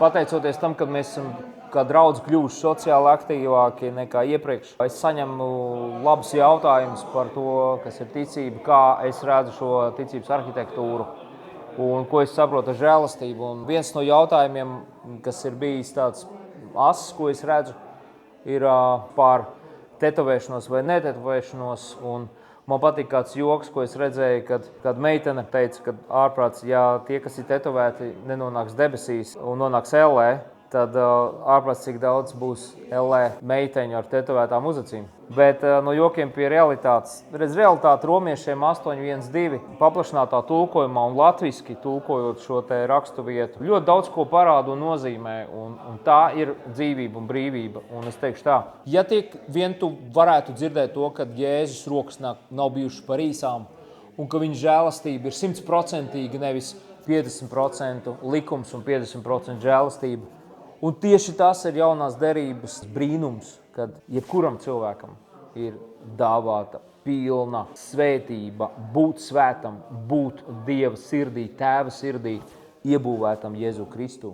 pateicoties tam, ka mēs esam kā draudz kļuvuši sociāli aktīvāki nekā iepriekš, es saņemu labus jautājumus par to, kas ir ticība, kā es redzu šo ticības arhitektūru un ko es saprotu ar žēlastību. Un viens no jautājumiem, kas ir bijis tāds ass, ko es redzu, ir par tetovēšanos vai netetovēšanos. Un man patīk kāds joks, ko es redzēju, kad meitene teica, ka ārprāts, ja tie, kas ir tetovēti, nenonāks debesīs un nonāks ellē, tad ārprāts, cik daudz būs ellē meiteņu ar tetovētām uzacīm. Bet no jokiem pie realitātes. Realitāte romiešiem 8.1.2 paplašinātā tulkojumā un latviski tulkojot šo te rakstu vietu ļoti daudz ko parāda un nozīmē, un tā ir dzīvība un brīvība. Un es teikšu tā, ja tiek vien tu varētu dzirdēt to, ka Jēzus rokas nav bijušas par īsām un ka viņa žēlastība ir 100%, nevis 50% likums un 50% žēlastība. Un tieši tas ir jaunās derības brīnums, kad jebkuram cilvēkam ir dāvāta pilna svētība, būt svētam, būt Dieva sirdī, Tēva sirdī, iebūvētam Jēzu Kristu.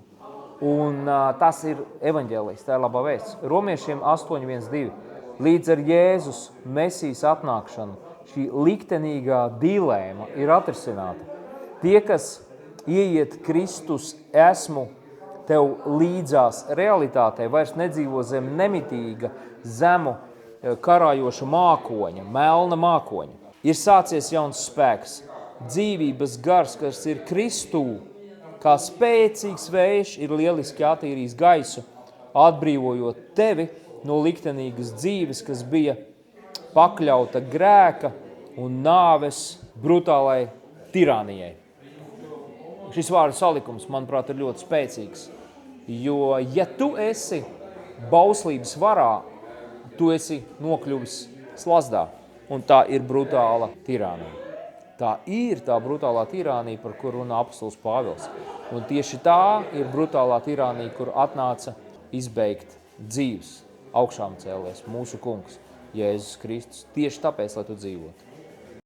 Un tas ir evaņģēlijs, tā ir labā vēsts. Romiešiem 8.1.2. Līdz ar Jēzus Mesijas atnākšanu šī liktenīgā dilēma ir atrisināta. Tie, kas ieiet Kristus esmu tev līdzās realitātei, vairs nedzīvo zem nemitīga, zemu, karājoša mākoņa, melna mākoņa. Ir sācies jauns spēks, dzīvības gars, kas ir Kristū, kā spēcīgs vējš, ir lieliski attīrījis gaisu, atbrīvojot tevi no liktenīgas dzīves, kas bija pakļauta grēka un nāves brutālai tirānijai. Šis vārdu salikums, manuprāt, ir ļoti spēcīgs. Jo, ja tu esi bauslības varā, tu esi nokļuvis slazdā, un tā ir brutāla tirānija. Tā ir tā brutālā tirānija, par kuru runā apostols Pāvils. Un tieši tā ir brutālā tirānija, kur atnāca izbeigt dzīves, augšām cēlies mūsu kungs, Jēzus Kristus. Tieši tāpēc, lai tu dzīvotu.